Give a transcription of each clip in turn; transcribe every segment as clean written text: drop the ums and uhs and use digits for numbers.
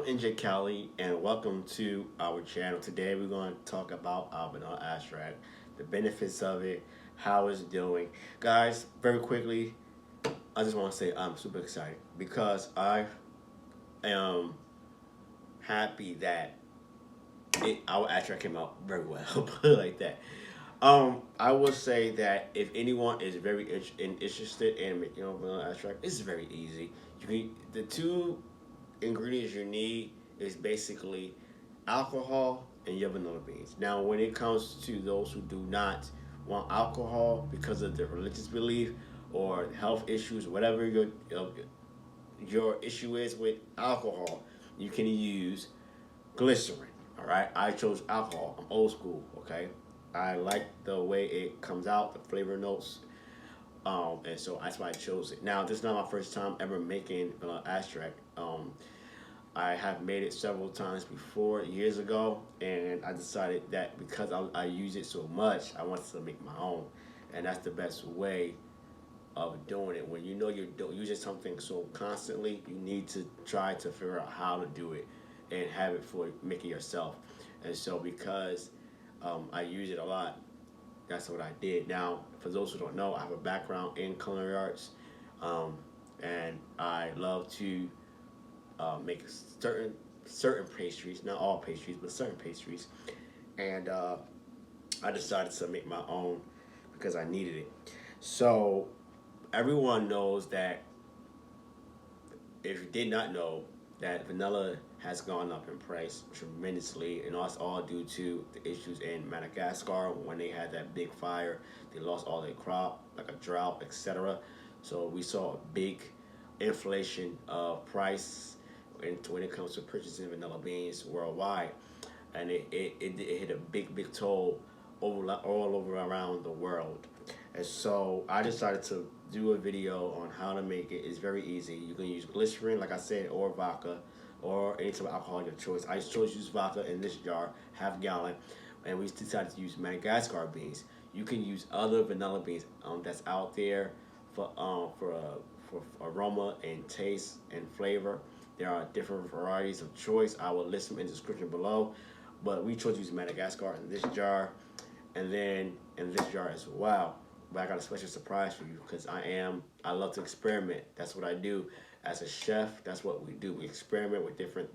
Njcali, and welcome to our channel. Today we're going to talk about our vanilla extract, the benefits of it, how it's doing. Guys, very quickly, I just want to say I'm super excited because I am happy that our extract came out very well, put it like that. I will say that if anyone is very interested in making a vanilla extract, it's very easy. The two ingredients you need is basically alcohol and your vanilla beans. Now, when it comes to those who do not want alcohol because of their religious belief or health issues, whatever your issue is with alcohol, you can use glycerin. All right, I chose alcohol. I'm old school. Okay, I like the way it comes out, the flavor notes, and so that's why I chose it. Now, this is not my first time ever making vanilla extract. I have made it several times before, years ago, and I decided that because I use it so much, I wanted to make my own, and that's the best way of doing it. When you know you're using something so constantly, you need to try to figure out how to do it and have it for make it yourself. And so because I use it a lot, that's what I did. Now, for those who don't know, I have a background in culinary arts, and I love to make certain pastries, not all pastries, but certain pastries. And I decided to make my own because I needed it. So everyone knows that, if you did not know, that vanilla has gone up in price tremendously, and that's all due to the issues in Madagascar when they had that big fire. They lost all their crop, like a drought, etc. So we saw a big inflation of price when it comes to purchasing vanilla beans worldwide, and it hit a big toll all over around the world. And so I decided to do a video on how to make it. It's very easy. You can use glycerin, like I said, or vodka, or any type of alcohol of your choice. I chose to use vodka in this jar, half gallon, and we decided to use Madagascar beans. You can use other vanilla beans that's out there for aroma and taste and flavor. There are different varieties of choice. I will list them in the description below. But we chose to use Madagascar in this jar, and then in this jar as well. But I got a special surprise for you because I love to experiment. That's what I do as a chef. That's what we do. We experiment with different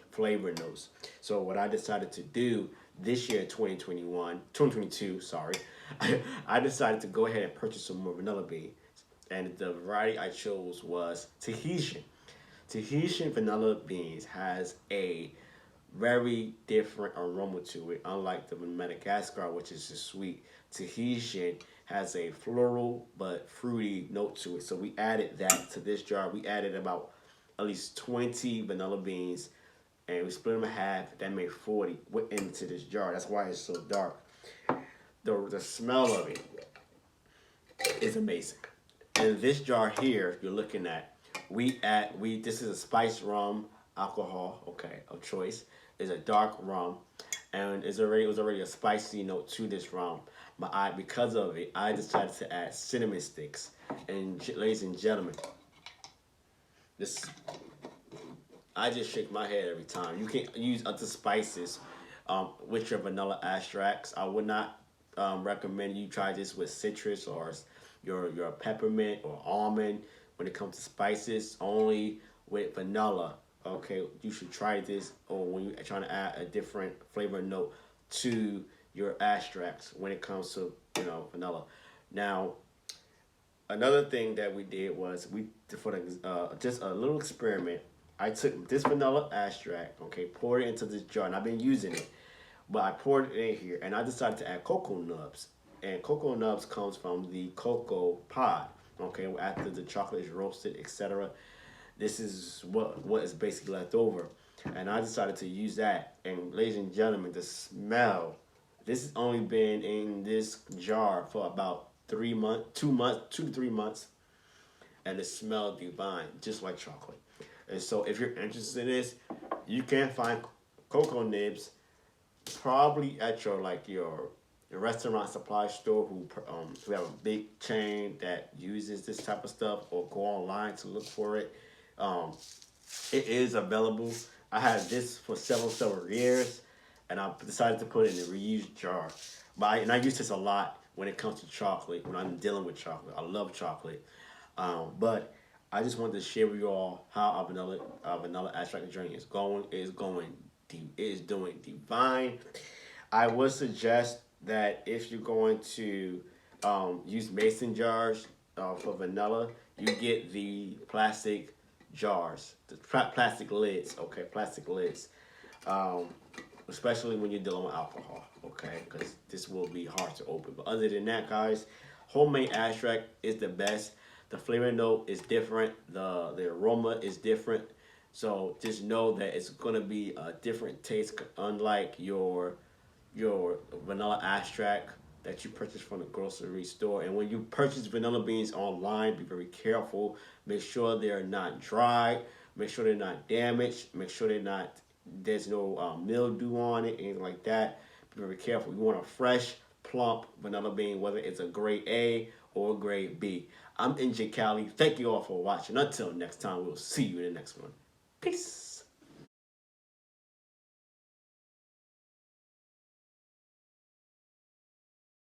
flavor notes. So what I decided to do this year, 2022, sorry, I decided to go ahead and purchase some more vanilla beans. And the variety I chose was Tahitian. Tahitian vanilla beans has a very different aroma to it, unlike the Madagascar, which is just sweet. Tahitian has a floral but fruity note to it. So we added that to this jar. We added about at least 20 vanilla beans, and we split them in half. That made 40 went into this jar. That's why it's so dark. The smell of it is amazing. In this jar here, you're looking at, this is a spiced rum alcohol, okay, of choice. It's a dark rum, and it was already a spicy note to this rum. But because of it, I decided to add cinnamon sticks. And ladies and gentlemen, this I just shake my head every time. You can use other spices with your vanilla extracts. I would not recommend you try this with citrus or your peppermint or almond. When it comes to spices, only with vanilla. Okay, you should try this, or when you're trying to add a different flavor note to your extracts when it comes to vanilla. Now, another thing that we did was just a little experiment. I took this vanilla extract, okay, poured it into this jar, and I've been using it, but I poured it in here, and I decided to add cocoa nubs. And cocoa nubs comes from the cocoa pod, okay, after the chocolate is roasted, etc. This is what is basically left over. And I decided to use that. And ladies and gentlemen, the smell, this has only been in this jar for about 2 to 3 months. And it smells divine, just like chocolate. And so if you're interested in this, you can find cocoa nibs probably at your restaurant supply store who have a big chain that uses this type of stuff, or go online to look for it. It is available I had this for several years, and I decided to put it in a reused jar. And I use this a lot when it comes to chocolate. When I'm dealing with chocolate, I love chocolate. But I just wanted to share with you all how our vanilla extract journey is going. It is doing divine. I would suggest that if you're going to use mason jars for vanilla, you get the plastic jars, the plastic lids. Okay, plastic lids. Um, Especially when you're dealing with alcohol. Okay, because this will be hard to open. But other than that, guys, homemade extract is the best. The flavor note is different. The aroma is different. So just know that it's gonna be a different taste, unlike your vanilla extract that you purchase from the grocery store. And when you purchase vanilla beans online, be very careful. Make sure they're not dry. Make sure they're not damaged. Make sure there's no mildew on it, anything like that. Be very careful. You want a fresh, plump vanilla bean, whether it's a grade A or a grade B. I'm NJCali. Thank you all for watching. Until next time, we'll see you in the next one. Peace.